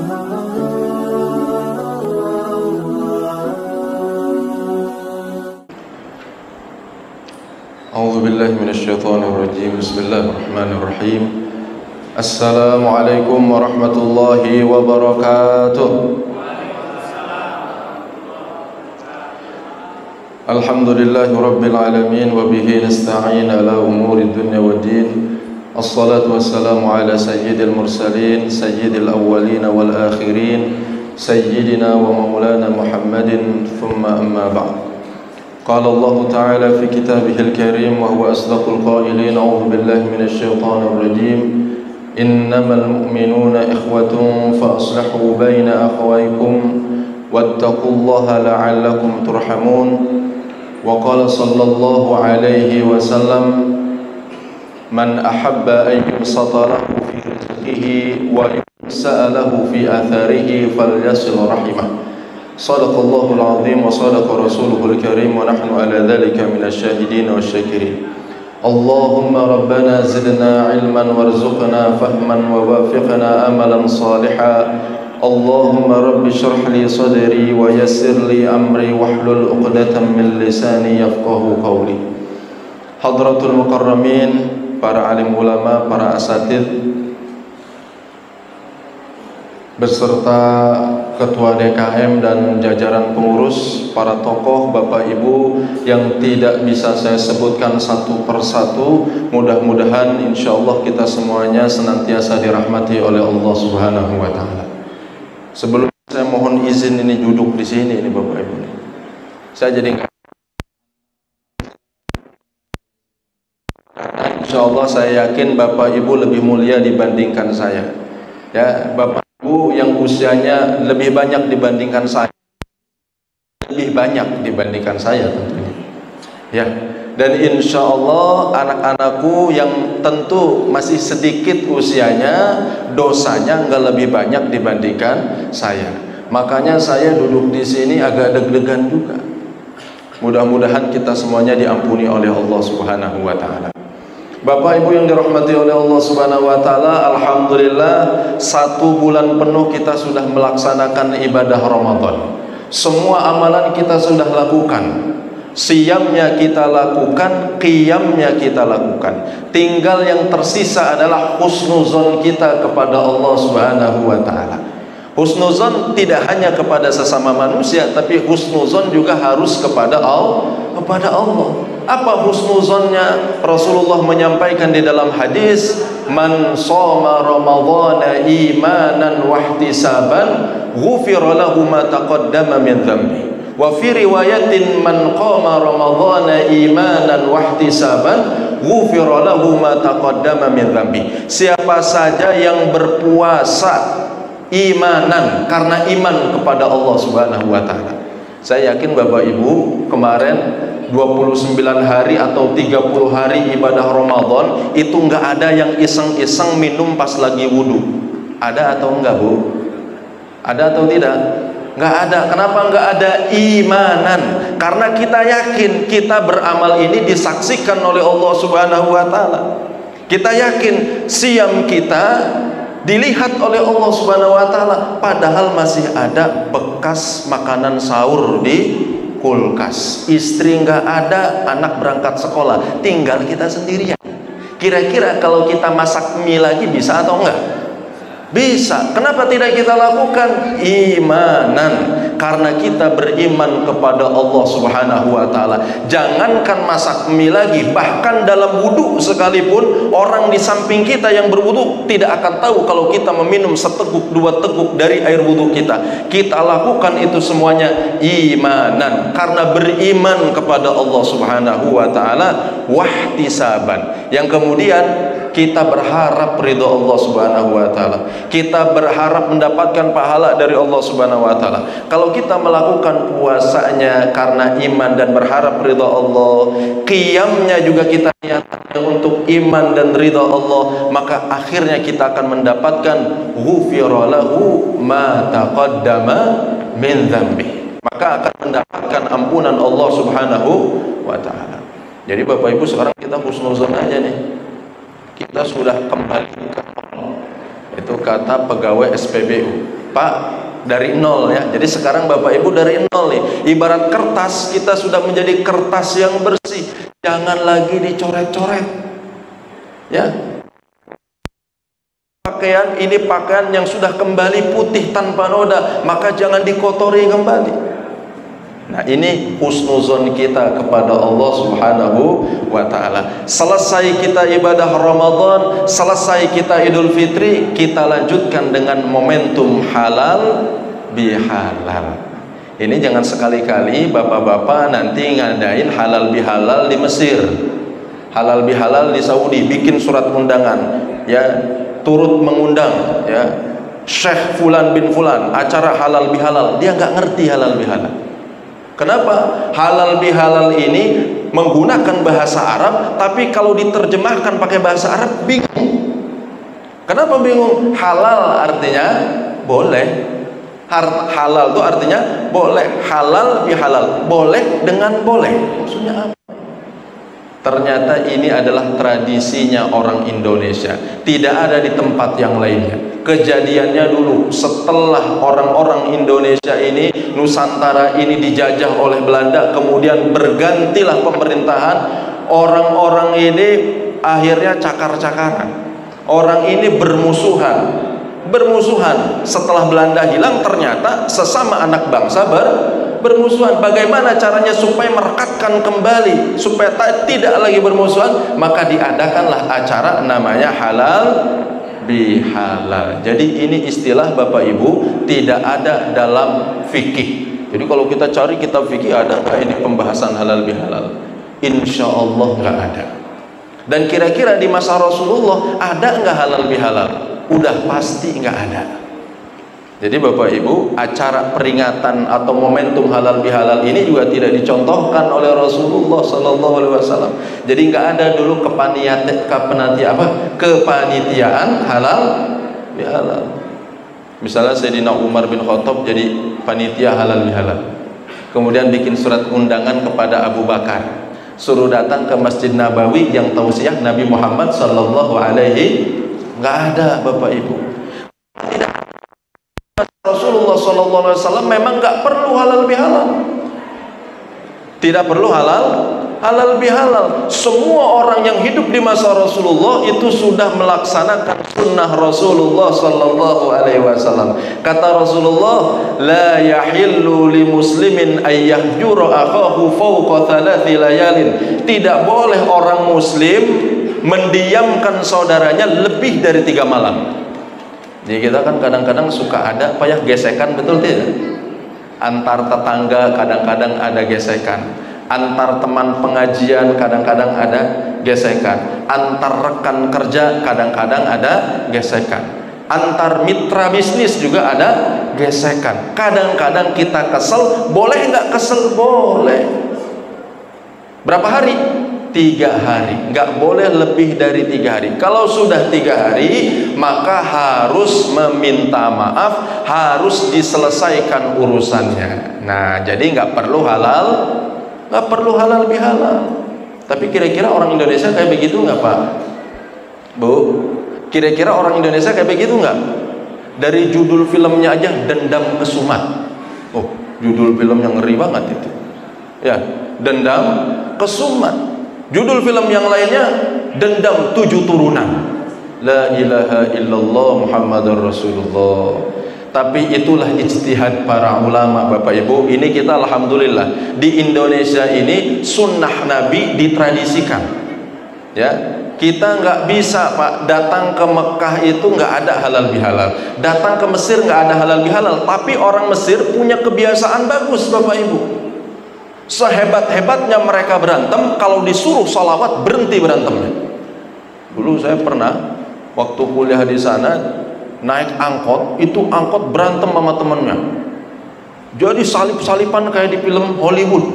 A'udzu billahi minasyaitonir rajim. Bismillahirrahmanirrahim. Assalamualaikum warahmatullahi wabarakatuh. Alhamdulillahi rabbil alamin wa bihi nasta'in ala umuri dunya waddin. Assalatu wassalamu ala sayyidil mursalin, sayyidil awwalin wal akhirin, sayyidina wa maulana Muhammadin, thumma amma ba'd. قال الله تعالى في كتابه الكريم وهو أصدق القائلين: أعوذ بالله من الشيطان الرجيم إنما المؤمنون إخوة فأصلحوا بين أخويكم واتقوا الله لعلكم ترحمون. وقال صلى الله عليه وسلم من أحب أن يبسط له في رزقه وينسأ له في آثاره فليصل رحمه. صدق الله العظيم وصدق رسوله الكريم ونحن على ذلك من الشاهدين والشاكرين. اللهم ربنا زدنا علما وارزقنا فهما ووافقنا أملا صالحا. اللهم رب اشرح لي صدري ويسر لي أمري واحلل عقدة من لساني يفقه قولي. Hadratul Mukarramin, para alim ulama, para asatidz beserta ketua DKM dan jajaran pengurus, para tokoh, bapak ibu yang tidak bisa saya sebutkan satu persatu. Mudah-mudahan insyaallah kita semuanya senantiasa dirahmati oleh Allah Subhanahu wa taala. Sebelum saya mohon izin ini duduk di sini ini bapak ibu. Saya jadi karena insyaallah saya yakin bapak ibu lebih mulia dibandingkan saya. Ya, bapak ibu yang usianya lebih banyak dibandingkan saya, lebih banyak dibandingkan saya tentunya. Ya, dan insya Allah anak-anakku yang tentu masih sedikit usianya, dosanya enggak lebih banyak dibandingkan saya. Makanya saya duduk di sini agak deg-degan juga. Mudah-mudahan kita semuanya diampuni oleh Allah Subhanahu wa taala. Bapak Ibu yang dirahmati oleh Allah Subhanahu wa taala, alhamdulillah 1 bulan penuh kita sudah melaksanakan ibadah Ramadan. Semua amalan kita sudah lakukan. Siyamnya kita lakukan, qiyamnya kita lakukan. Tinggal yang tersisa adalah husnuzon kita kepada Allah Subhanahu wa taala. Husnuzon tidak hanya kepada sesama manusia, tapi husnuzon juga harus kepada Allah. Apa husnuzonnya? Rasulullah menyampaikan di dalam hadis, man shoma ramadhana imanan wahtisaban ghufira lahu ma taqaddama min dhanbi. Wa fi riwayatin man qama ramadhana imanan wahtisaban ghufira lahu ma taqaddama min dhanbi. Siapa saja yang berpuasa imanan karena iman kepada Allah Subhanahu wa taala. Saya yakin Bapak Ibu kemarin 29 hari atau 30 hari ibadah Ramadan itu enggak ada yang iseng-iseng minum pas lagi wudu. Ada atau enggak, Bu? Ada atau tidak? Enggak ada. Kenapa enggak ada? Imanan. Karena kita yakin kita beramal ini disaksikan oleh Allah Subhanahu wa taala. Kita yakin siam kita dilihat oleh Allah Subhanahu wa taala, padahal masih ada bekas makanan sahur di kulkas. Istri nggak ada, anak berangkat sekolah, tinggal kita sendirian. Kira-kira kalau kita masak mie lagi bisa atau enggak? Bisa. Kenapa tidak kita lakukan? Imanan. Karena kita beriman kepada Allah Subhanahu wa taala. Jangankan masak mie lagi, bahkan dalam wudu sekalipun, orang di samping kita yang berwudu tidak akan tahu kalau kita meminum seteguk 2 teguk dari air wudu kita. Kita lakukan itu semuanya imanan, karena beriman kepada Allah Subhanahu wa taala, wahtisaban. Yang kemudian kita berharap ridha Allah Subhanahu wa taala. Kita berharap mendapatkan pahala dari Allah Subhanahu wa taala. Kalau kita melakukan puasanya karena iman dan berharap ridha Allah, qiyamnya juga kita niatkan untuk iman dan ridha Allah, maka akhirnya kita akan mendapatkan ghufira lahu ma taqaddama min dzambi. Maka akan mendapatkan ampunan Allah Subhanahu wa taala. Jadi Bapak Ibu, sekarang kita husnuzon aja nih. Kita sudah kembali ke Allah. Itu kata pegawai SPBU. Pak, dari nol ya. Jadi sekarang Bapak Ibu dari nol nih. Ibarat kertas, kita sudah menjadi kertas yang bersih. Jangan lagi dicoret-coret. Ya. Pakaian ini pakaian yang sudah kembali putih tanpa noda, maka jangan dikotori kembali. Nah, ini husnuzon kita kepada Allah Subhanahu wa ta'ala. Selesai kita ibadah Ramadan, selesai kita Idul Fitri, kita lanjutkan dengan momentum halal bihalal. Ini jangan sekali-kali bapak-bapak nanti ngadain halal bihalal di Mesir, halal bihalal di Saudi, bikin surat undangan, ya, turut mengundang, ya, Syekh Fulan bin Fulan, acara halal bihalal. Dia nggak ngerti halal bihalal. Kenapa? Halal bihalal ini menggunakan bahasa Arab, tapi kalau diterjemahkan pakai bahasa Arab bingung. Kenapa bingung? Halal artinya boleh. Halal itu artinya boleh. Halal bihalal, boleh dengan boleh. Maksudnya apa? Ternyata ini adalah tradisinya orang Indonesia, tidak ada di tempat yang lainnya. Kejadiannya dulu setelah orang-orang Indonesia ini, Nusantara ini dijajah oleh Belanda, kemudian bergantilah pemerintahan, orang-orang ini akhirnya cakar-cakaran, orang ini bermusuhan. Setelah Belanda hilang, ternyata sesama anak bangsa bermusuhan. Bagaimana caranya supaya merekatkan kembali, supaya tidak lagi bermusuhan? Maka diadakanlah acara namanya halal bihalal. Jadi ini istilah Bapak Ibu tidak ada dalam fikih. Jadi kalau kita cari kitab fikih, ada nggak ini pembahasan halal bihalal? Insya Allah nggak ada. Dan kira-kira di masa Rasulullah ada nggak halal bihalal? Udah pasti nggak ada. Jadi Bapak Ibu, acara peringatan atau momentum halal bihalal ini juga tidak dicontohkan oleh Rasulullah Sallallahu Alaihi Wasallam. Jadi nggak ada dulu kepanitiaan halal bihalal. Misalnya Sayyidina Umar bin Khattab jadi panitia halal bihalal, kemudian bikin surat undangan kepada Abu Bakar, suruh datang ke Masjid Nabawi yang tausiah Nabi Muhammad Sallallahu Alaihi. Nggak ada Bapak Ibu. Tidak. Rasulullah Sallallahu Alaihi Wasallam memang nggak perlu halal bihalal. Tidak perlu halal bihalal. Semua orang yang hidup di masa Rasulullah itu sudah melaksanakan sunnah Rasulullah Sallallahu Alaihi Wasallam. Kata Rasulullah, la yahillu li muslimin ay yahjura akhahu fawqa thalathi layalin. Tidak boleh orang muslim mendiamkan saudaranya lebih dari 3 malam. Jadi kita kan kadang-kadang suka ada apa ya, gesekan, betul tidak? Antar tetangga kadang-kadang ada gesekan, antar teman pengajian kadang-kadang ada gesekan, antar rekan kerja kadang-kadang ada gesekan, antar mitra bisnis juga ada gesekan. Kadang-kadang kita kesel, boleh nggak kesel? Boleh. Berapa hari? 3 hari, nggak boleh lebih dari 3 hari. Kalau sudah 3 hari, maka harus meminta maaf, harus diselesaikan urusannya. Nah, jadi nggak perlu halal bihalal. Tapi kira-kira orang Indonesia kayak begitu nggak, Pak? Bu, kira-kira orang Indonesia kayak begitu nggak? Dari judul filmnya aja, Dendam Kesumat. Oh, judul film yang ngeri banget itu. Ya, Dendam Kesumat. Judul film yang lainnya, Dendam 7 Turunan. La ilaha illallah Muhammadur Rasulullah. Tapi itulah ijtihad para ulama Bapak Ibu. Ini kita alhamdulillah di Indonesia ini sunnah Nabi ditradisikan. Ya, kita nggak bisa Pak datang ke Mekah itu nggak ada halal bihalal. Datang ke Mesir nggak ada halal bihalal. Tapi orang Mesir punya kebiasaan bagus Bapak Ibu. Sehebat-hebatnya mereka berantem, kalau disuruh salawat berhenti berantemnya. Dulu saya pernah waktu kuliah di sana naik angkot, itu angkot berantem sama temennya. Jadi salip-salipan kayak di film Hollywood.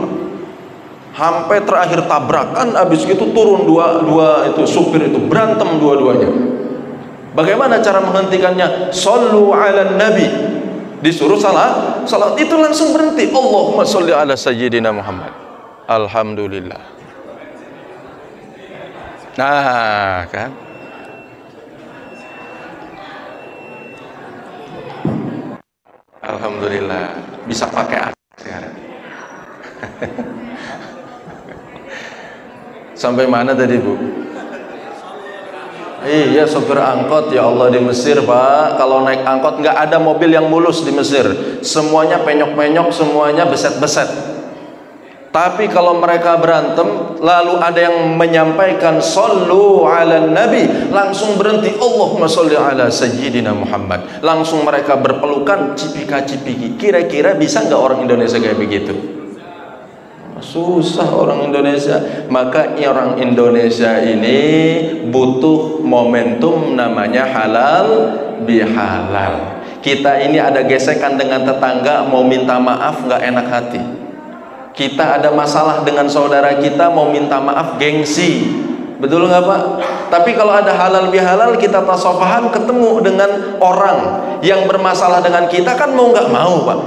Sampai terakhir tabrakan, habis gitu turun dua itu supir itu berantem dua-duanya. Bagaimana cara menghentikannya? Shallu 'alan nabi. Disuruh salat itu langsung berhenti. Allahumma sholli ala sayyidina Muhammad. Alhamdulillah. Nah, kan? Alhamdulillah bisa pakai AC sekarang. Sampai mana tadi Bu? Iya, sopir angkot, ya Allah, di Mesir Pak, kalau naik angkot nggak ada mobil yang mulus di Mesir, semuanya penyok-penyok, semuanya beset-beset. Tapi kalau mereka berantem, lalu ada yang menyampaikan Sallu ala Nabi, langsung berhenti, Allahumma sholli ala Sayyidina Muhammad, langsung mereka berpelukan, cipika-cipiki. Kira-kira bisa nggak orang Indonesia kayak begitu? Susah orang Indonesia. Maka orang Indonesia ini butuh momentum namanya halal bihalal. Kita ini ada gesekan dengan tetangga, mau minta maaf nggak enak hati. Kita ada masalah dengan saudara kita, mau minta maaf gengsi. Betul nggak Pak? Tapi kalau ada halal bihalal, kita tasafahan ketemu dengan orang yang bermasalah dengan kita, kan mau nggak mau Pak?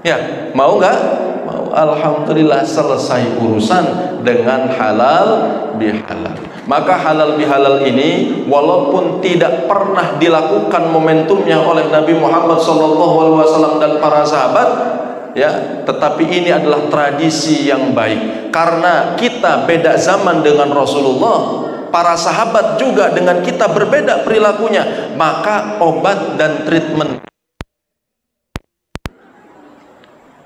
Ya, mau nggak? Mau. Alhamdulillah selesai urusan dengan halal bihalal. Maka halal bihalal ini walaupun tidak pernah dilakukan momentumnya oleh Nabi Muhammad SAW dan para sahabat, ya, tetapi ini adalah tradisi yang baik. Karena kita beda zaman dengan Rasulullah, para sahabat juga dengan kita berbeda perilakunya, maka obat dan treatment.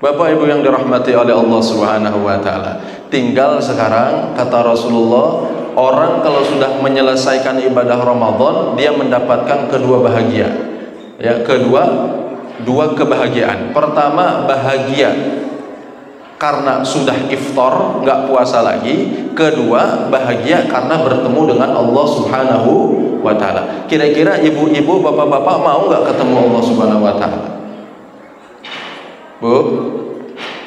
Bapak Ibu yang dirahmati oleh Allah Subhanahu wa taala, tinggal sekarang kata Rasulullah, orang kalau sudah menyelesaikan ibadah Ramadan, dia mendapatkan kedua bahagia. Ya, dua kebahagiaan. Pertama, bahagia karena sudah iftar, nggak puasa lagi. Kedua, bahagia karena bertemu dengan Allah Subhanahu wa taala. Kira-kira ibu-ibu, bapak-bapak mau nggak ketemu Allah Subhanahu wa taala? Bu,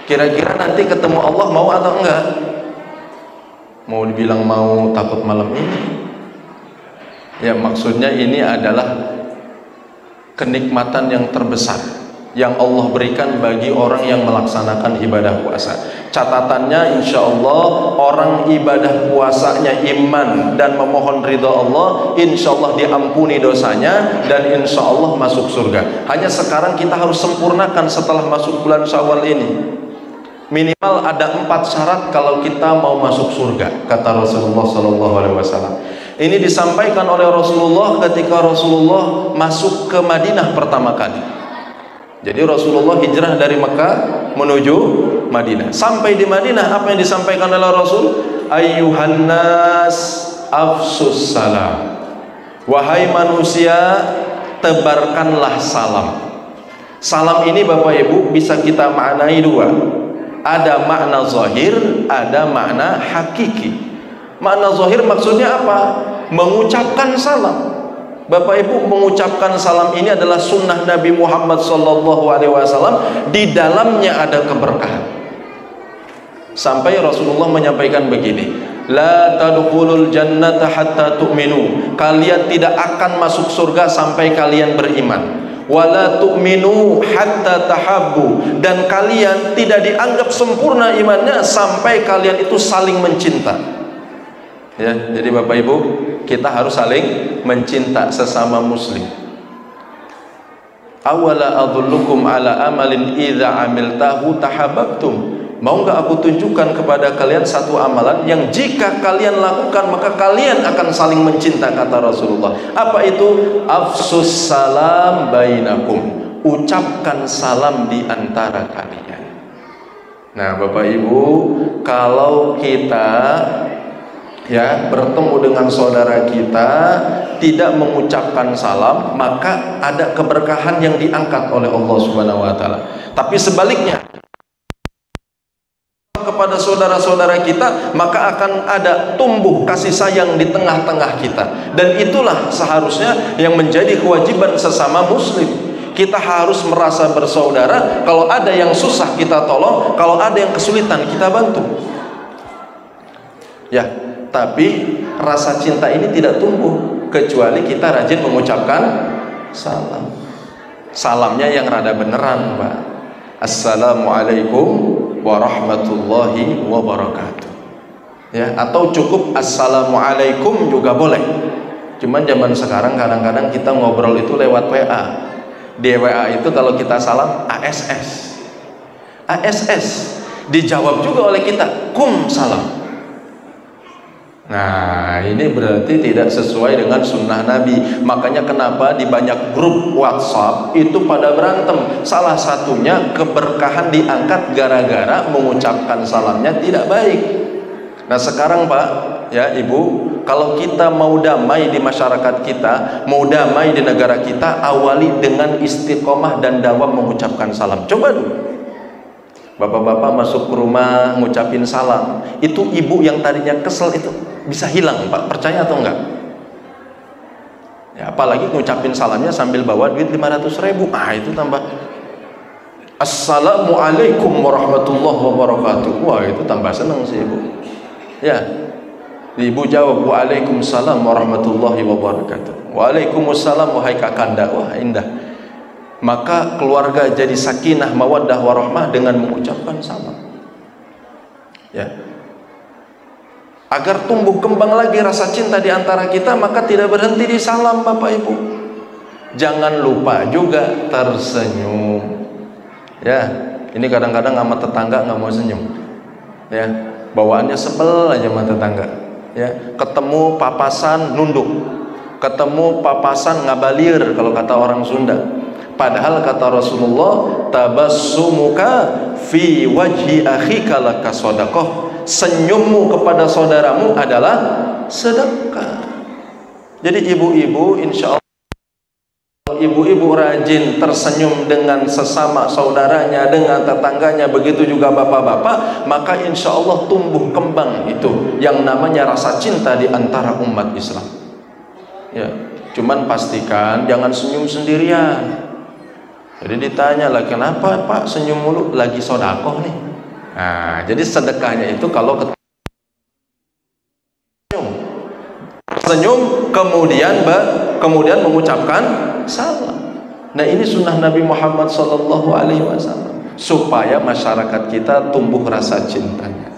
kira-kira nanti ketemu Allah mau atau enggak? Mau dibilang mau, takut malam ini. Ya, maksudnya ini adalah kenikmatan yang terbesar yang Allah berikan bagi orang yang melaksanakan ibadah puasa. Catatannya, insya Allah orang ibadah puasanya iman dan memohon ridha Allah, insya Allah diampuni dosanya dan insya Allah masuk surga. Hanya sekarang kita harus sempurnakan setelah masuk bulan Syawal ini. Minimal ada 4 syarat kalau kita mau masuk surga, kata Rasulullah SAW. Ini disampaikan oleh Rasulullah ketika Rasulullah masuk ke Madinah pertama kali. Jadi Rasulullah hijrah dari Mekah menuju Madinah. Sampai di Madinah, apa yang disampaikan oleh Rasul? Ayyuhan nas afsus salam. Wahai manusia, tebarkanlah salam. Salam ini Bapak Ibu bisa kita maknai dua. Ada makna zahir, ada makna hakiki. Makna zahir maksudnya apa? Mengucapkan salam. Bapak Ibu, mengucapkan salam ini adalah sunnah Nabi Muhammad SAW. Di dalamnya ada keberkahan. Sampai Rasulullah menyampaikan begini, la tadkhulul jannata hatta tu'minu. Kalian tidak akan masuk surga sampai kalian beriman. Wala tu'minu hatta tahabbu. Dan kalian tidak dianggap sempurna imannya sampai kalian itu saling mencinta. Ya, jadi Bapak Ibu, kita harus saling mencinta sesama muslim. Awala adullukum ala amalin idza amiltahu tahabbtum. Mau enggak aku tunjukkan kepada kalian satu amalan yang jika kalian lakukan maka kalian akan saling mencinta, kata Rasulullah. Apa itu? Afsus salam bainakum. Ucapkan salam di antara kalian. Nah, Bapak Ibu, kalau kita bertemu dengan saudara kita tidak mengucapkan salam, maka ada keberkahan yang diangkat oleh Allah Subhanahu wa taala. Tapi sebaliknya, kepada saudara-saudara kita, maka akan ada tumbuh kasih sayang di tengah-tengah kita. Dan itulah seharusnya yang menjadi kewajiban sesama muslim. Kita harus merasa bersaudara. Kalau ada yang susah kita tolong, kalau ada yang kesulitan kita bantu. Ya, tapi rasa cinta ini tidak tumbuh kecuali kita rajin mengucapkan salam. Salamnya yang rada beneran, Pak. Assalamualaikum warahmatullahi wabarakatuh. Ya, atau cukup assalamualaikum juga boleh. Cuman zaman sekarang kadang-kadang kita ngobrol itu lewat WA. Di WA itu kalau kita salam ASS. ASS dijawab juga oleh kita, kum salam. Nah, ini berarti tidak sesuai dengan sunnah Nabi. Makanya kenapa di banyak grup WhatsApp itu pada berantem. Salah satunya keberkahan diangkat gara-gara mengucapkan salamnya tidak baik. Nah sekarang Pak, ya Ibu, kalau kita mau damai di masyarakat kita, mau damai di negara kita, awali dengan istiqomah dan dawam mengucapkan salam. Coba dulu. Bapak-bapak masuk ke rumah ngucapin salam, itu ibu yang tadinya kesel itu bisa hilang Pak, percaya atau enggak? Ya, apalagi ngucapin salamnya sambil bawa duit 500.000, itu tambah. Assalamualaikum warahmatullahi wabarakatuh. Wah, itu tambah senang sih ibu. Ya, ibu jawab waalaikumsalam warahmatullahi wabarakatuh. Waalaikumsalam wahai kakanda. Wah, indah. Maka keluarga jadi sakinah mawaddah warahmah dengan mengucapkan salam. Ya. Agar tumbuh kembang lagi rasa cinta di antara kita, maka tidak berhenti di salam Bapak Ibu. Jangan lupa juga tersenyum. Ya, ini kadang-kadang sama tetangga nggak mau senyum. Ya, bawaannya sebel aja sama tetangga. Ya, ketemu papasan nunduk, ketemu papasan ngabalir kalau kata orang Sunda. Padahal kata Rasulullah, tabassumuka fi wajhi akhika laka shadaqah. Senyummu kepada saudaramu adalah sedekah. Jadi ibu-ibu, insya Allah ibu-ibu rajin tersenyum dengan sesama saudaranya, dengan tetangganya, begitu juga bapak-bapak, maka insya Allah tumbuh kembang itu yang namanya rasa cinta di antara umat Islam. Ya, cuman pastikan jangan senyum sendirian. Jadi ditanya lah, kenapa Pak senyum mulu? Lagi sodakoh nih. Nah, jadi sedekahnya itu kalau senyum kemudian mengucapkan salam. Nah, ini sunnah Nabi Muhammad SAW supaya masyarakat kita tumbuh rasa cintanya.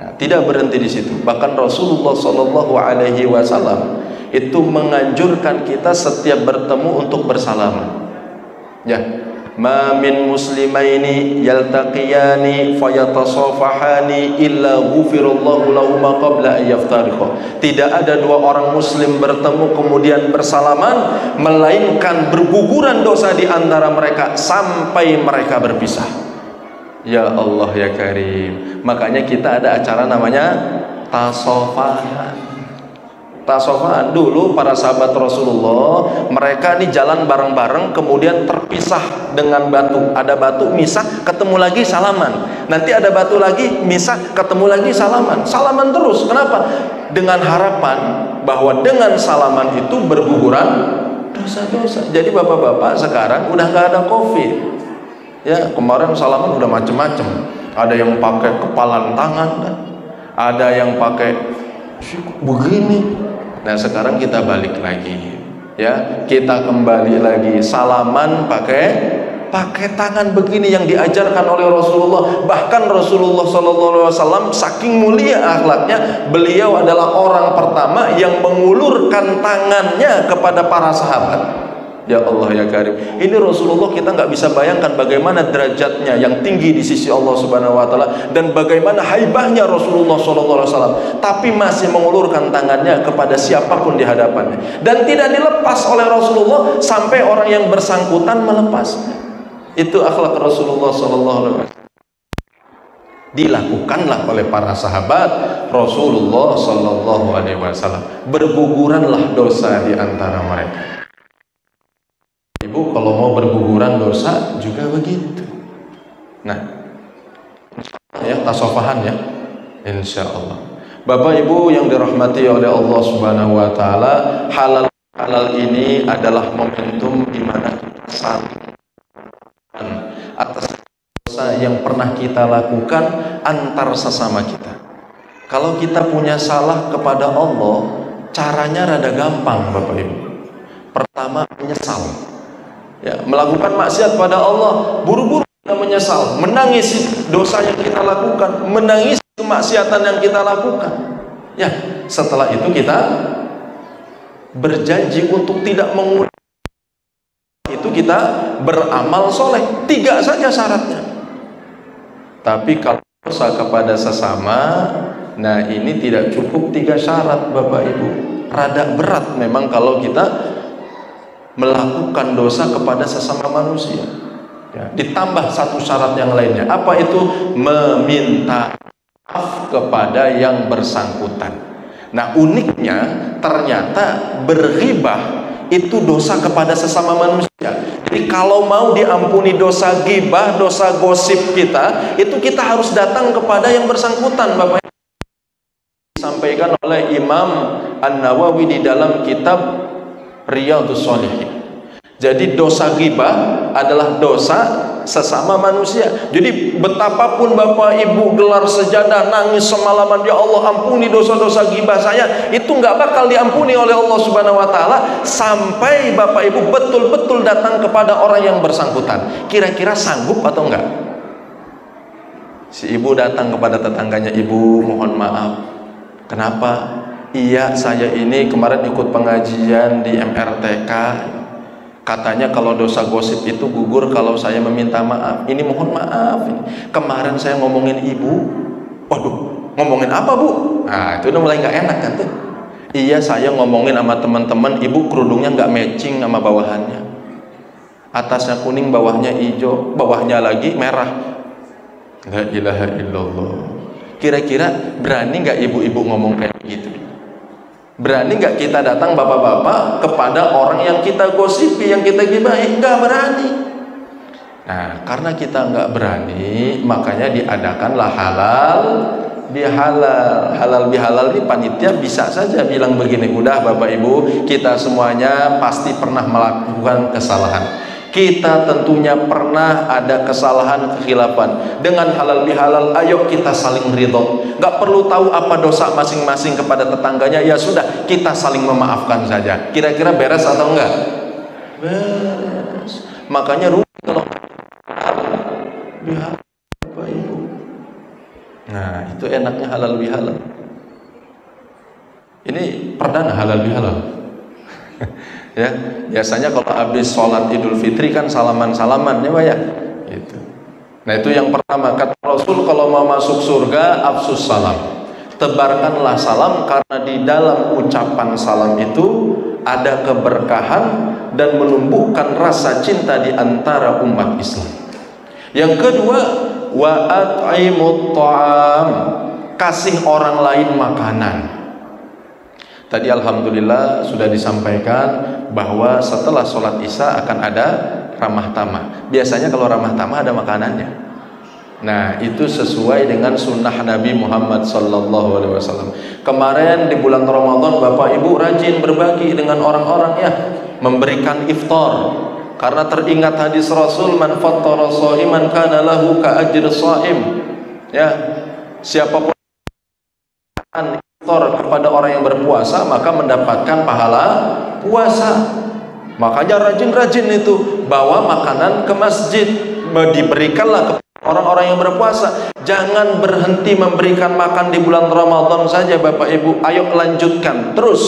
Nah, tidak berhenti di situ. Bahkan Rasulullah SAW itu menganjurkan kita setiap bertemu untuk bersalaman. Ya, ma min muslimaini yaltaqiyani fayatasafahani illa ghufirallahu lahuma qabla an yaftariqa. Tidak ada dua orang muslim bertemu kemudian bersalaman melainkan berguguran dosa di antara mereka sampai mereka berpisah. Ya Allah ya Karim. Makanya kita ada acara namanya tasofahan. Tasofahan dulu para sahabat Rasulullah, mereka nih jalan bareng-bareng kemudian terpisah dengan batu. Ada batu misah, ketemu lagi salaman. Nanti ada batu lagi misah, ketemu lagi salaman. Salaman terus. Kenapa? Dengan harapan bahwa dengan salaman itu berguguran dosa-dosa. Jadi bapak-bapak sekarang udah nggak ada COVID. Ya, kemarin salaman udah macem-macem. Ada yang pakai kepalan tangan, ada yang pakai begini. Nah sekarang kita balik lagi, ya kita kembali lagi salaman pakai tangan begini yang diajarkan oleh Rasulullah. Bahkan Rasulullah SAW saking mulia akhlaknya, beliau adalah orang pertama yang mengulurkan tangannya kepada para sahabat. Ya Allah ya Karim, ini Rasulullah kita nggak bisa bayangkan bagaimana derajatnya yang tinggi di sisi Allah Subhanahu Wa Taala dan bagaimana haibahnya Rasulullah SAW, tapi masih mengulurkan tangannya kepada siapapun di hadapannya dan tidak dilepas oleh Rasulullah sampai orang yang bersangkutan melepasnya. Itu akhlak Rasulullah SAW. Dilakukanlah oleh para sahabat Rasulullah SAW. Berguguranlah dosa di antara mereka. Ibu kalau mau berguguran dosa juga begitu. Nah, ya tasofahan ya, insya Allah. Bapak Ibu yang dirahmati oleh Allah Subhanahu Wa Taala, halal ini adalah momentum di mana kita saling atas dosa yang pernah kita lakukan antar sesama kita. Kalau kita punya salah kepada Allah, caranya rada gampang Bapak Ibu. Pertama menyesal. Ya, melakukan maksiat pada Allah, buru-buru kita menyesal, menangis dosa yang kita lakukan, menangis kemaksiatan yang kita lakukan. Ya, setelah itu kita berjanji untuk tidak mengulangi itu. kita beramal soleh. 3 saja syaratnya. Tapi kalau dosa kepada sesama, nah ini tidak cukup 3 syarat Bapak Ibu. Rada berat memang kalau kita melakukan dosa kepada sesama manusia. Ya, ditambah 1 syarat yang lainnya. Apa itu? Meminta maaf kepada yang bersangkutan. Nah uniknya ternyata berghibah itu dosa kepada sesama manusia. Jadi kalau mau diampuni dosa ghibah, dosa gosip kita, itu kita harus datang kepada yang bersangkutan Bapak. Disampaikan oleh Imam An-Nawawi di dalam kitab Riyadhus Shalihin. Jadi dosa ghibah adalah dosa sesama manusia. Jadi betapapun Bapak Ibu gelar sejadah, nangis semalaman, ya Allah ampuni dosa-dosa ghibah saya, itu nggak bakal diampuni oleh Allah Subhanahu wa taala sampai Bapak Ibu betul-betul datang kepada orang yang bersangkutan. Kira-kira sanggup atau enggak? Si ibu datang kepada tetangganya, ibu mohon maaf. Kenapa? Iya, saya ini kemarin ikut pengajian di MRTK. Katanya kalau dosa gosip itu gugur kalau saya meminta maaf. Ini mohon maaf. Kemarin saya ngomongin ibu. Waduh, ngomongin apa Bu? Nah itu udah mulai nggak enak kan tuh. Iya, saya ngomongin sama teman-teman, ibu kerudungnya nggak matching sama bawahannya. Atasnya kuning, bawahnya hijau, bawahnya lagi merah. La ilaha illallah. Kira-kira berani nggak ibu-ibu ngomong kayak gitu? Berani nggak kita datang bapak-bapak kepada orang yang kita gosipi, yang kita gibahi? Nggak berani. Nah, karena kita nggak berani, makanya diadakanlah halal bihalal. Halal bihalal ini panitia bisa saja bilang begini, udah Bapak Ibu, kita semuanya pasti pernah melakukan kesalahan. Kita tentunya pernah ada kesalahan, kekhilafan. Dengan halal bihalal, ayo kita saling ridho. Gak perlu tahu apa dosa masing-masing kepada tetangganya. Ya sudah, kita saling memaafkan saja. Kira-kira beres atau enggak? Beres. Makanya rugi kalau halal bihalal Bapak Ibu. Nah itu enaknya halal bihalal. Ini perdana halal bihalal. Ya, biasanya kalau habis sholat Idul Fitri kan salaman-salaman ya Pak ya gitu. Nah itu yang pertama, kata Rasul, kalau mau masuk surga afsus salam, tebarkanlah salam, karena di dalam ucapan salam itu ada keberkahan dan menumbuhkan rasa cinta di antara umat Islam. Yang kedua, wa at'imut ta'am, kasih orang lain makanan. Tadi alhamdulillah sudah disampaikan bahwa setelah sholat isya akan ada ramah tamah. Biasanya kalau ramah tamah ada makanannya. Nah itu sesuai dengan sunnah Nabi Muhammad SAW. Kemarin di bulan Ramadan Bapak Ibu rajin berbagi dengan orang-orang ya, memberikan iftar. Karena teringat hadis Rasul, man fattara sha'iman kana lahu ka ajri sha'im. Ya, siapapun iftar kepada orang yang berpuasa maka mendapatkan pahala puasa. Makanya rajin-rajin itu bawa makanan ke masjid, diberikanlah kepada orang-orang yang berpuasa. Jangan berhenti memberikan makan di bulan Ramadan saja Bapak Ibu, ayo lanjutkan terus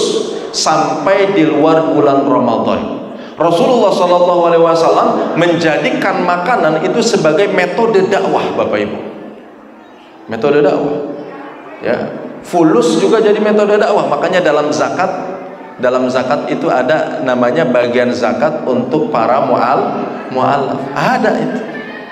sampai di luar bulan Ramadan. Rasulullah SAW menjadikan makanan itu sebagai metode dakwah Bapak Ibu. Metode dakwah ya. Fulus juga jadi metode dakwah. Makanya dalam zakat itu ada namanya bagian zakat untuk para mu'alaf. Ada itu.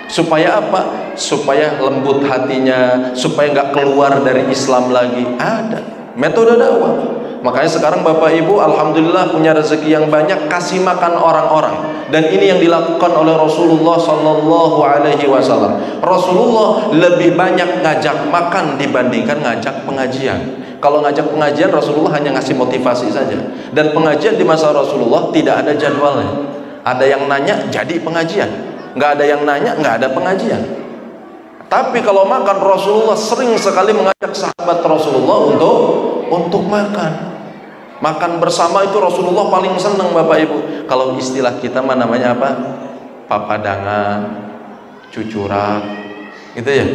Supaya apa? Supaya lembut hatinya, supaya nggak keluar dari Islam lagi. Ada metode dakwah. Makanya sekarang Bapak Ibu alhamdulillah punya rezeki yang banyak, kasih makan orang-orang. Dan ini yang dilakukan oleh Rasulullah SAW. Rasulullah lebih banyak ngajak makan dibandingkan ngajak pengajian. Kalau ngajak pengajian Rasulullah hanya ngasih motivasi saja. Dan pengajian di masa Rasulullah tidak ada jadwalnya. Ada yang nanya jadi pengajian, nggak ada yang nanya nggak ada pengajian. Tapi kalau makan Rasulullah sering sekali mengajak sahabat Rasulullah untuk makan. Makan bersama itu Rasulullah paling senang Bapak Ibu. Kalau istilah kita mah namanya apa? Papadangan, cucurak, gitu ya.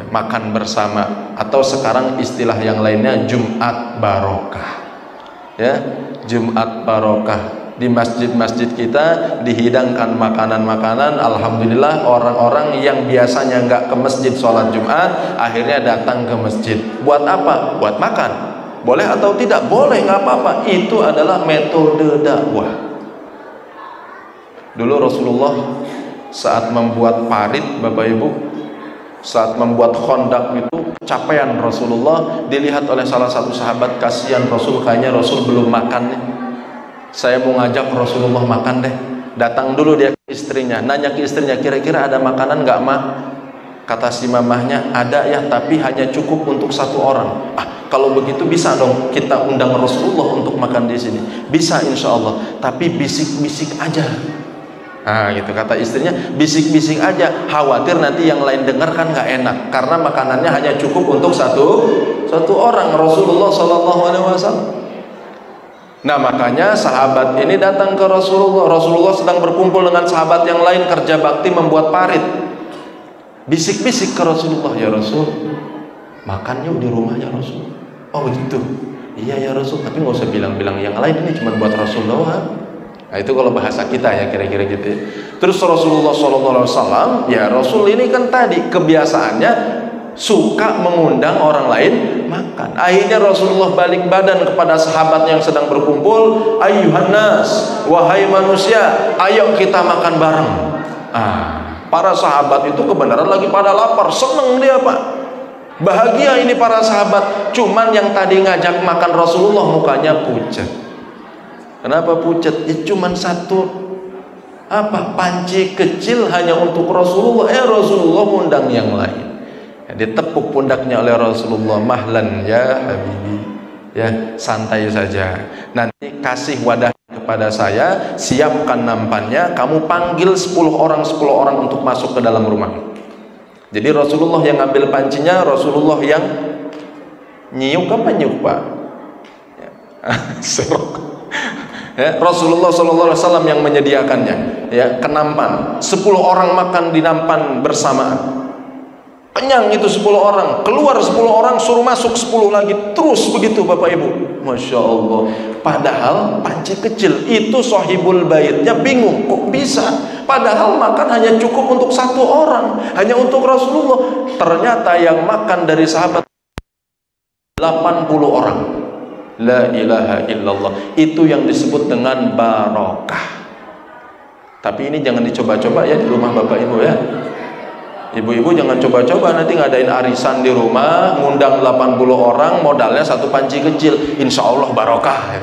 Makan bersama, atau sekarang istilah yang lainnya Jumat Barokah. Ya, Jumat Barokah. di masjid-masjid kita dihidangkan makanan-makanan. Alhamdulillah, orang-orang yang biasanya nggak ke masjid sholat Jumat akhirnya datang ke masjid. Buat apa? Buat makan. Boleh atau tidak? Boleh, nggak apa-apa. Itu adalah metode dakwah. Dulu Rasulullah saat membuat parit, Bapak Ibu, saat membuat Khandaq itu, capaian Rasulullah dilihat oleh salah satu sahabat. Kasihan Rasul, kayaknya Rasul belum makan nih. Saya mau ngajak Rasulullah makan deh. Datang dulu dia ke istrinya, nanya ke istrinya, kira-kira ada makanan nggak mah? Kata si mamahnya, ada ya, tapi hanya cukup untuk 1 orang. Kalau begitu bisa dong kita undang Rasulullah untuk makan di sini. Bisa insya Allah, tapi bisik-bisik aja. Gitu kata istrinya, bisik-bisik aja, khawatir nanti yang lain dengar kan nggak enak, karena makanannya hanya cukup untuk satu orang, Rasulullah SAW. Nah, makanya sahabat ini datang ke Rasulullah. Rasulullah sedang berkumpul dengan sahabat yang lain kerja bakti membuat parit. Bisik-bisik ke Rasulullah, ya Rasul, makan yuk di rumah ya Rasul. Oh begitu? Iya ya Rasul, tapi nggak usah bilang-bilang yang lain, ini cuma buat Rasul doang. Nah, itu kalau bahasa kita ya, kira-kira gitu ya. Terus Rasulullah SAW, ya Rasul ini kan tadi kebiasaannya suka mengundang orang lain makan. Akhirnya Rasulullah balik badan kepada sahabat yang sedang berkumpul, ayyuhan nas, wahai manusia, ayo kita makan bareng. Para sahabat itu kebenaran lagi pada lapar, seneng dia Pak, bahagia ini para sahabat. Cuman yang tadi ngajak makan Rasulullah mukanya pucat. Kenapa pucat? Cuman satu panci kecil hanya untuk Rasulullah. Rasulullah undang yang lain. Ditepuk pundaknya oleh Rasulullah, mahlan ya habibi, ya santai saja, nanti kasih wadah kepada saya, siapkan nampannya, kamu panggil 10 orang untuk masuk ke dalam rumah. Jadi Rasulullah yang ambil pancinya, Rasulullah yang nyiuk Pak? Serok. Ya, Rasulullah SAW yang menyediakannya, ya, ke nampan. 10 orang makan di nampan bersamaan. Kenyang itu 10 orang, keluar 10 orang, suruh masuk 10 lagi, terus begitu Bapak Ibu. Masya Allah. Padahal panci kecil itu sahibul baitnya bingung, kok bisa? Padahal makan hanya cukup untuk 1 orang, hanya untuk Rasulullah. Ternyata yang makan dari sahabat 80 orang. La ilaha illallah. Itu yang disebut dengan barokah. Tapi ini jangan dicoba-coba ya di rumah Bapak Ibu ya. Ibu-ibu jangan coba-coba nanti ngadain arisan di rumah, ngundang 80 orang, modalnya 1 panci kecil, insya Allah barokah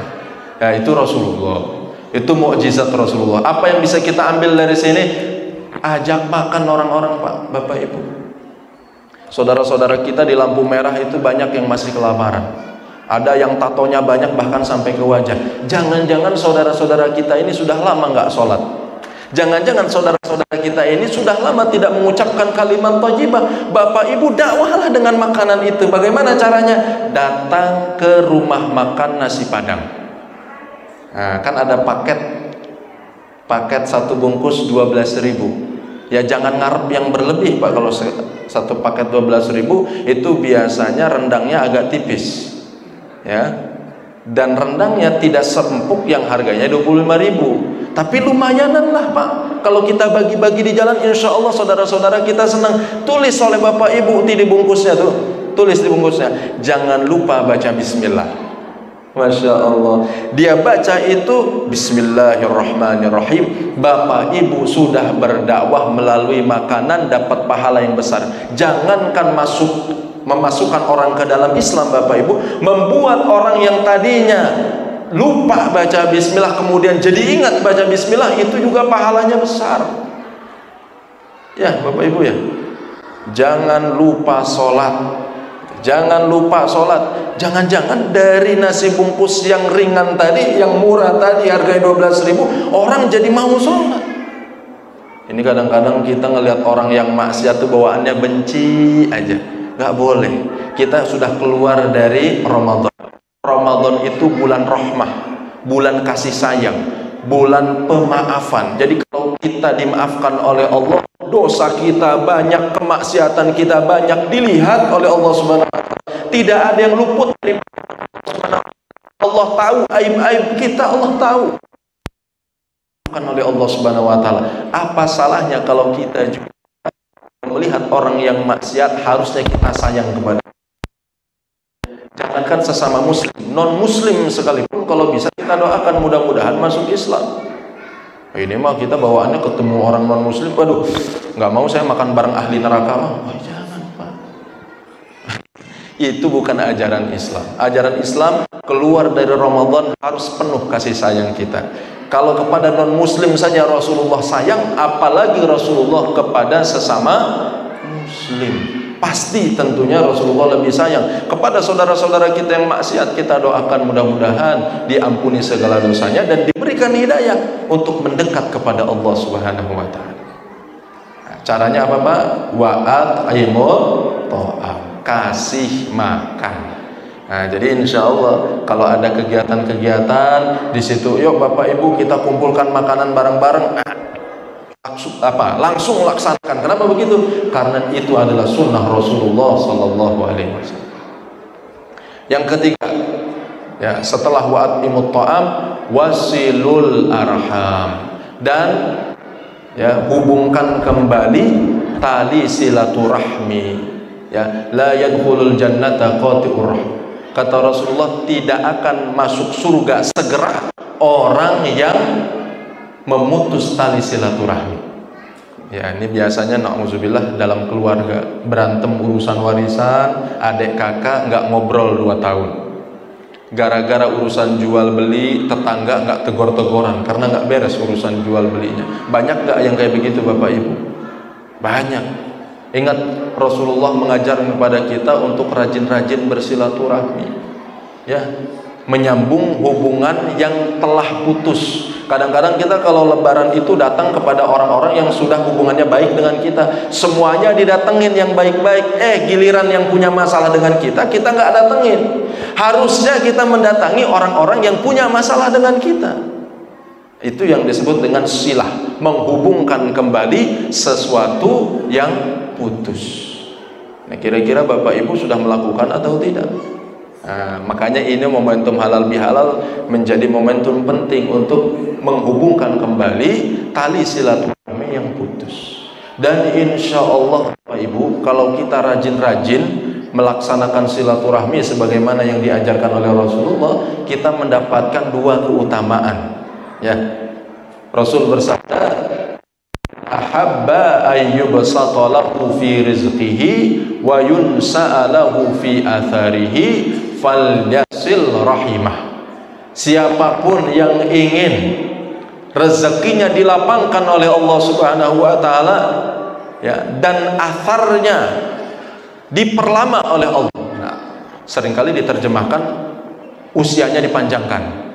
ya. Itu Rasulullah, itu mukjizat Rasulullah. Apa yang bisa kita ambil dari sini? Ajak makan orang-orang Pak, Bapak Ibu. Saudara-saudara kita di lampu merah itu banyak yang masih kelaparan. Ada yang tatonya banyak bahkan sampai ke wajah. Jangan-jangan saudara-saudara kita ini sudah lama nggak sholat. Jangan-jangan saudara-saudara kita ini sudah lama tidak mengucapkan kalimat thayyibah. Bapak Ibu dakwahlah dengan makanan itu. Bagaimana caranya? Datang ke rumah makan nasi Padang. Kan ada paket 1 bungkus 12.000. Ya jangan ngarep yang berlebih Pak. Kalau 1 paket 12.000 itu biasanya rendangnya agak tipis, ya. Dan rendangnya tidak seempuk yang harganya 25.000. Tapi lumayanan lah Pak. Kalau kita bagi-bagi di jalan, insya Allah saudara-saudara kita senang. Tulis oleh Bapak Ibu di bungkusnya tuh, tulis di bungkusnya, jangan lupa baca bismillah. Masya Allah. Dia baca itu Bismillahirrahmanirrahim. Bapak Ibu sudah berdakwah melalui makanan, dapat pahala yang besar. Jangankan memasukkan orang ke dalam Islam Bapak Ibu, membuat orang yang tadinya lupa baca bismillah kemudian jadi ingat baca bismillah, itu juga pahalanya besar. Ya Bapak Ibu ya, jangan lupa sholat. Jangan lupa sholat. Jangan-jangan dari nasi bungkus yang ringan tadi, yang murah tadi harganya 12.000, orang jadi mau sholat. Ini kadang-kadang kita ngelihat orang yang maksiat tuh bawaannya benci aja. Gak boleh. Kita sudah keluar dari Ramadan. Ramadan itu bulan rahmah, bulan kasih sayang, bulan pemaafan. Jadi kalau kita dimaafkan oleh Allah, dosa kita banyak, kemaksiatan kita banyak, dilihat oleh Allah Subhanahu wa taala. Tidak ada yang luput dari Allah. Allah tahu aib-aib kita, Allah tahu. oleh Allah Subhanahu wa taala. Apa salahnya kalau kita juga melihat orang yang maksiat, harusnya kita sayang kepada. Jangankan sesama muslim, non muslim sekalipun kalau bisa kita doakan mudah-mudahan masuk Islam. Ini mah kita bawaannya ketemu orang non muslim, waduh, nggak mau saya makan bareng ahli neraka. Oh, jangan Pak. Itu bukan ajaran Islam. Ajaran Islam keluar dari Ramadan harus penuh kasih sayang kita. Kalau kepada non muslim saja Rasulullah sayang, apalagi Rasulullah kepada sesama muslim. Pasti tentunya Rasulullah lebih sayang. Kepada saudara-saudara kita yang maksiat, kita doakan mudah-mudahan diampuni segala dosanya dan diberikan hidayah untuk mendekat kepada Allah Subhanahu wa taala. Caranya apa Pak? Wa'at'imut ta'am, kasih makan. Nah, jadi insya Allah kalau ada kegiatan-kegiatan di situ, yuk Bapak Ibu kita kumpulkan makanan bareng-bareng. Langsung laksanakan. Kenapa begitu? Karena itu adalah sunnah Rasulullah Sallallahu Alaihi Wasallam. Yang ketiga, ya setelah wa'at'imut ta'am, wasilul arham, dan ya hubungkan kembali tali silaturahmi. Ya, la yadkhulul jannata qati'ur rahim. Kata Rasulullah, tidak akan masuk surga segera orang yang memutus tali silaturahmi. Ya, ini biasanya na'udzubillah dalam keluarga berantem urusan warisan, adik kakak nggak ngobrol 2 tahun. Gara-gara urusan jual beli, tetangga nggak tegor-tegoran karena nggak beres urusan jual belinya. Banyak nggak yang kayak begitu Bapak Ibu? Banyak. Ingat Rasulullah mengajar kepada kita untuk rajin-rajin bersilaturahmi, ya, menyambung hubungan yang telah putus. Kadang-kadang kita kalau lebaran itu datang kepada orang-orang yang sudah hubungannya baik dengan kita, semuanya didatengin yang baik-baik. Giliran yang punya masalah dengan kita nggak datengin. Harusnya kita mendatangi orang-orang yang punya masalah dengan kita. Itu yang disebut dengan silah, menghubungkan kembali sesuatu yang putus. Nah, kira-kira Bapak Ibu sudah melakukan atau tidak? Nah, makanya ini momentum halal bihalal menjadi momentum penting untuk menghubungkan kembali tali silaturahmi yang putus. Dan insya Allah Bapak Ibu, kalau kita rajin-rajin melaksanakan silaturahmi sebagaimana yang diajarkan oleh Rasulullah, kita mendapatkan 2 keutamaan. Ya, Rasul bersabda, ahabba ayyubsata lahu fi rizqihi wa yunsa'a lahu fi atharihi falyasil rahimah. Siapapun yang ingin rezekinya dilapangkan oleh Allah Subhanahu wa taala, ya, dan atharnya diperlama oleh Allah. Nah, seringkali diterjemahkan usianya dipanjangkan.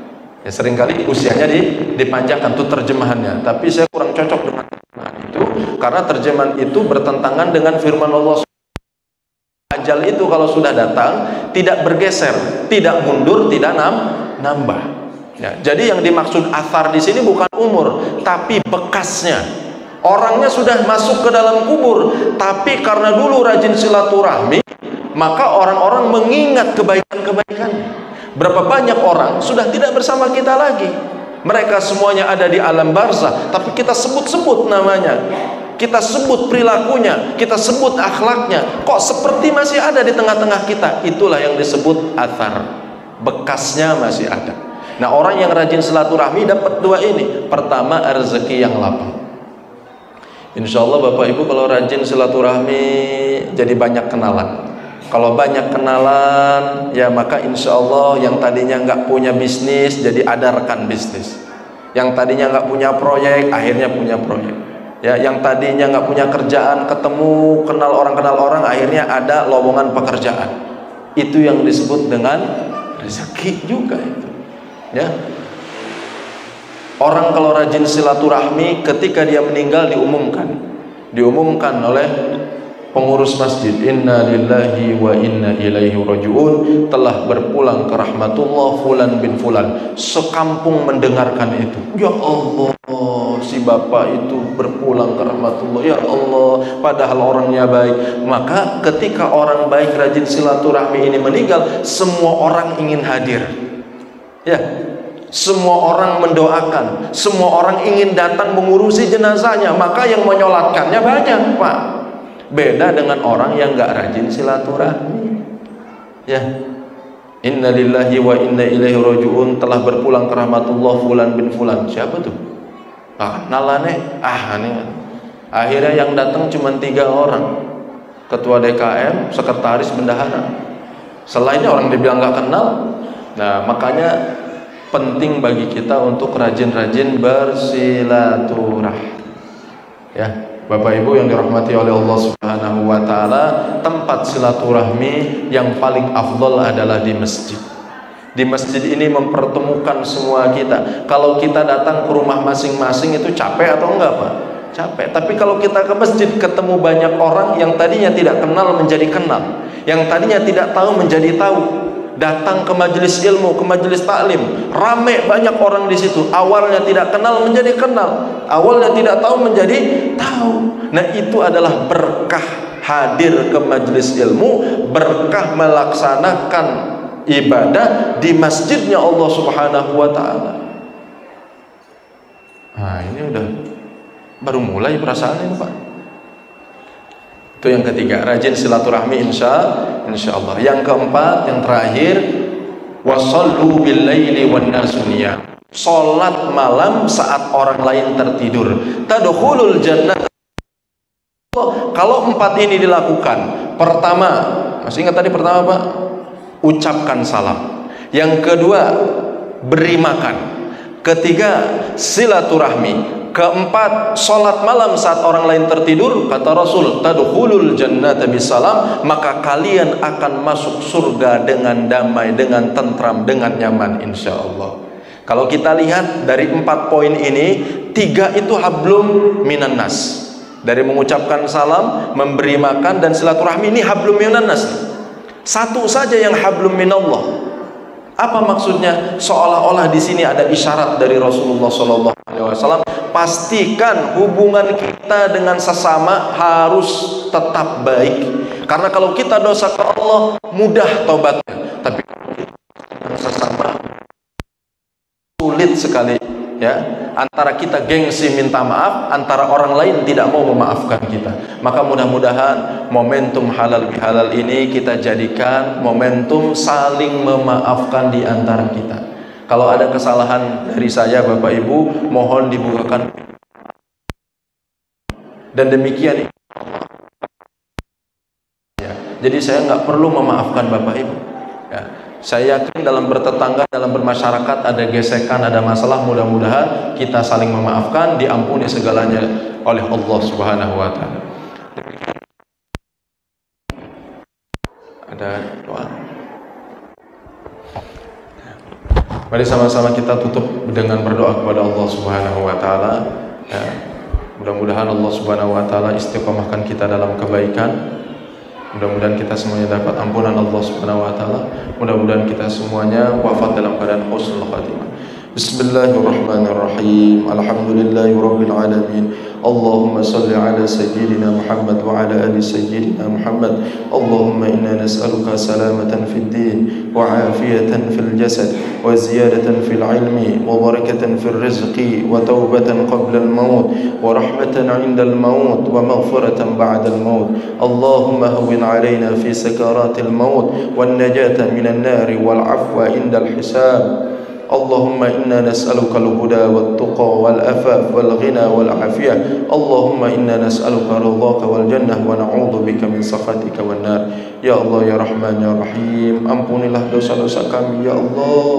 Ya, seringkali usianya dipanjangkan, itu terjemahannya. Tapi saya kurang cocok dengan terjemahan itu, karena terjemahan itu bertentangan dengan firman Allah. Ajal itu kalau sudah datang tidak bergeser, tidak mundur, tidak nambah. Ya, jadi yang dimaksud athar di sini bukan umur, tapi bekasnya. Orangnya sudah masuk ke dalam kubur, tapi karena dulu rajin silaturahmi, maka orang-orang mengingat kebaikan-kebaikannya. Berapa banyak orang sudah tidak bersama kita lagi. Mereka semuanya ada di alam barzah, tapi kita sebut-sebut namanya, kita sebut perilakunya, kita sebut akhlaknya, kok seperti masih ada di tengah-tengah kita. Itulah yang disebut athar, bekasnya masih ada. Nah, orang yang rajin silaturahmi dapat 2 ini. Pertama, rezeki yang lapang. Insya Allah Bapak Ibu kalau rajin silaturahmi jadi banyak kenalan. Kalau banyak kenalan, ya maka insya Allah yang tadinya nggak punya bisnis jadi ada rekan bisnis. Yang tadinya nggak punya proyek akhirnya punya proyek. Ya, yang tadinya nggak punya kerjaan ketemu kenal orang akhirnya ada lowongan pekerjaan. Itu yang disebut dengan rezeki juga itu. Ya. Orang kalau rajin silaturahmi ketika dia meninggal diumumkan oleh pengurus masjid, inna lillahi wa inna ilaihi raji'un, telah berpulang ke rahmatullah fulan bin fulan. Sekampung mendengarkan itu. Ya Allah, si bapak itu berpulang ke rahmatullah. Ya Allah, padahal orangnya baik. Maka ketika orang baik rajin silaturahmi ini meninggal, semua orang ingin hadir. Ya, Semua orang mendoakan, semua orang ingin datang mengurusi jenazahnya, maka yang menyolatkannya banyak, Pak. Beda dengan orang yang nggak rajin silaturahmi. Ya, inna lillahi wa inna ilaihi raji'un, telah berpulang ke rahmatullah fulan bin fulan. Siapa tuh? Nalane, nih. Akhirnya yang datang cuma 3 orang, ketua DKM, sekretaris, bendahara. Selainnya orang dibilang nggak kenal. Nah, makanya penting bagi kita untuk rajin-rajin bersilaturahmi. Ya, Bapak Ibu yang dirahmati oleh Allah Subhanahu wa taala, tempat silaturahmi yang paling afdol adalah di masjid. Di masjid ini mempertemukan semua kita. Kalau kita datang ke rumah masing-masing itu capek atau enggak, Pak? Capek. Tapi kalau kita ke masjid ketemu banyak orang yang tadinya tidak kenal menjadi kenal, yang tadinya tidak tahu menjadi tahu. Datang ke majelis ilmu, ke majelis taklim, rame banyak orang di situ. Awalnya tidak kenal menjadi kenal, awalnya tidak tahu menjadi tahu. Nah, itu adalah berkah hadir ke majelis ilmu, berkah melaksanakan ibadah di masjidnya Allah Subhanahu wa taala. Nah, ini udah baru mulai perasaan ini, Pak. Itu yang ketiga, rajin silaturahmi insya Allah. Yang keempat, yang terakhir, wasallu bil laili wan nasu niyam. Salat malam saat orang lain tertidur. Tadkhulul jannah. Kalau 4 ini dilakukan, pertama, masih ingat tadi pertama, Pak? Ucapkan salam. Yang kedua, beri makan. Ketiga, silaturahmi. Keempat, sholat malam saat orang lain tertidur. Kata Rasul, tadkhulul jannata bisalam, maka kalian akan masuk surga dengan damai, dengan tentram, dengan nyaman insya Allah. Kalau kita lihat dari 4 poin ini, 3 itu hablum minan nas. Dari mengucapkan salam, memberi makan, dan silaturahmi, ini hablum minan nas. 1 saja yang hablum minallah. Apa maksudnya? Seolah-olah di sini ada isyarat dari Rasulullah SAW. Pastikan hubungan kita dengan sesama harus tetap baik. Karena kalau kita dosa ke Allah mudah tobatnya, tapi kalau kita dengan sesama sulit sekali. Ya, antara kita gengsi minta maaf, antara orang lain tidak mau memaafkan kita. Maka mudah-mudahan momentum halal bihalal ini kita jadikan momentum saling memaafkan di antara kita. Kalau ada kesalahan dari saya, Bapak Ibu, mohon dibukakan. Dan demikian ya. Jadi saya nggak perlu memaafkan Bapak Ibu. Ya. Saya yakin dalam bertetangga, dalam bermasyarakat ada gesekan, ada masalah, mudah-mudahan kita saling memaafkan, diampuni segalanya oleh Allah Subhanahu wa taala. Ada doa. Mari sama-sama kita tutup dengan berdoa kepada Allah Subhanahu wa taala. Ya. Mudah-mudahan Allah Subhanahu wa taala istiqomahkan kita dalam kebaikan. Mudah-mudahan kita semuanya dapat ampunan Allah Subhanahu wa taala. Mudah-mudahan kita semuanya wafat dalam keadaan husnul khatimah. Bismillahirrahmanirrahim. Alhamdulillahirabbil alamin. Allahumma salli ala sayyidina Muhammad wa ala ali sayyidina Muhammad. Allahumma inna nas'aluka salamatan fid din wa afiyatan fil jasad wa ziyadatan fil ilmi wa barakatan fil rizqi wa taubatan qabla al maut wa rahmatan 'inda al maut wa maghfiratan ba'da al maut. Allahumma hawwin 'alaina fi sakaratil maut wan najata minan nar wal 'afwa 'inda al hisab. اللهم إنا نسألك الهدى والتقى والعفاف والغنى والعافية. اللهم إنا نسألك رضاك والجنة ونعوذ بك من سخطك والنار. Ya Allah ya Rahman ya Rahim, ampunilah dosa-dosa kami ya Allah,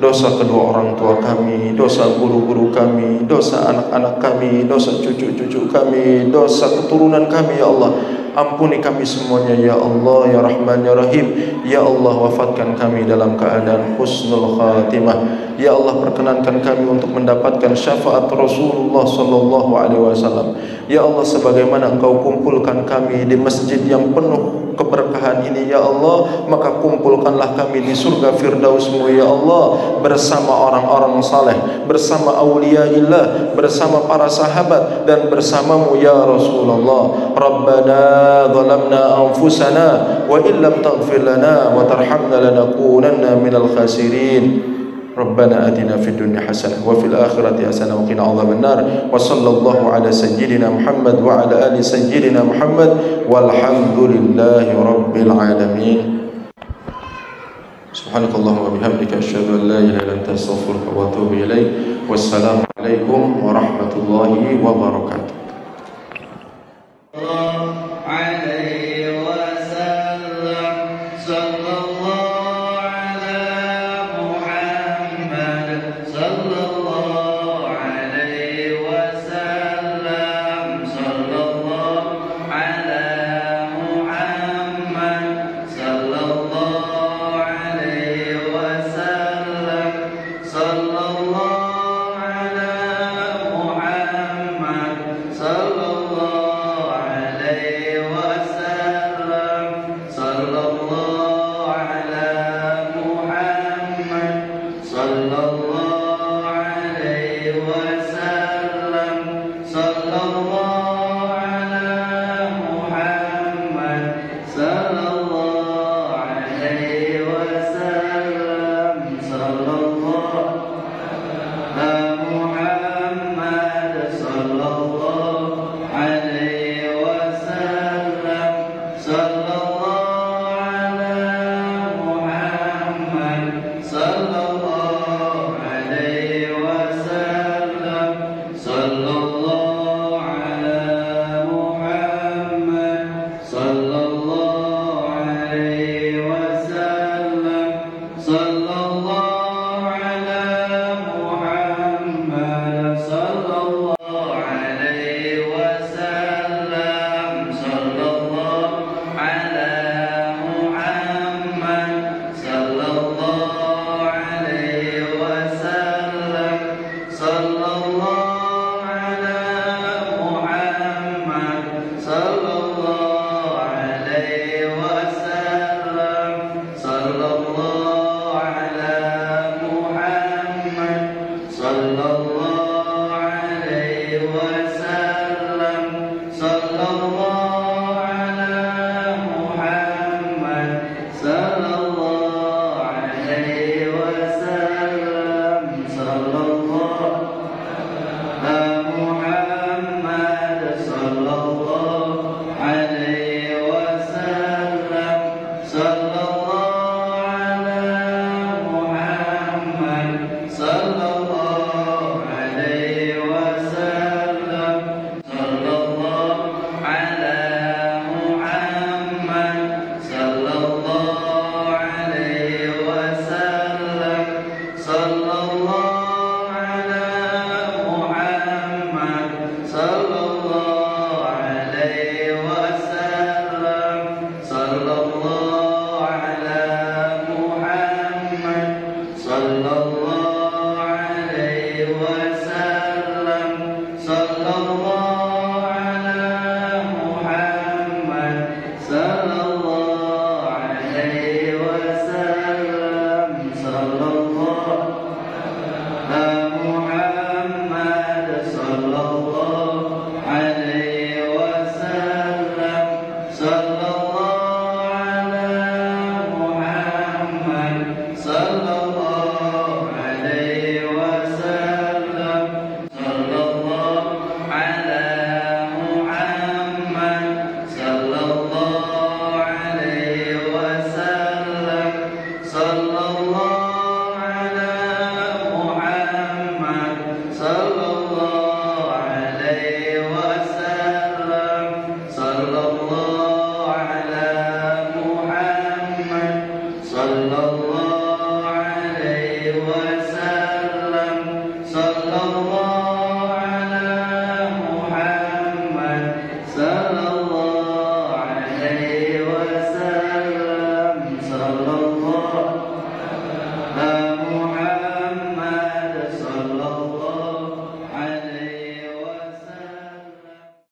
dosa kedua orang tua kami, dosa guru-guru kami, dosa anak-anak kami, dosa cucu-cucu kami, dosa keturunan kami ya Allah. Ampuni kami semuanya ya Allah ya Rahman ya Rahim. Ya Allah, wafatkan kami dalam keadaan husnul khatimah. Ya Allah, perkenankan kami untuk mendapatkan syafaat Rasulullah sallallahu alaihi wasallam. Ya Allah, sebagaimana Engkau kumpulkan kami di masjid yang penuh keberkahan ini ya Allah, maka kumpulkanlah kami di surga Firdaus-Mu ya Allah, bersama orang-orang saleh, bersama auliyaillah, bersama para sahabat, dan bersama-Mu ya Rasulullah. Rabbana zalamna anfusana wa illam taghfir lana wa tarhamna lanakunanna minal khasirin. Rabbana atina fid dunya hasanah wa fil akhirati hasanah wa qina adzabannar. Wa sallallahu ala sayyidina Muhammad wa ala ali sayyidina Muhammad walhamdulillahi rabbil alamin. Subhanakallahumma wa bihamdika asyhadu an la ilaha illa anta astaghfiruka wa atubu ilaik. Wassalamu alaikum warahmatullahi wabarakatuh. Sallallahu alaihi wasallam.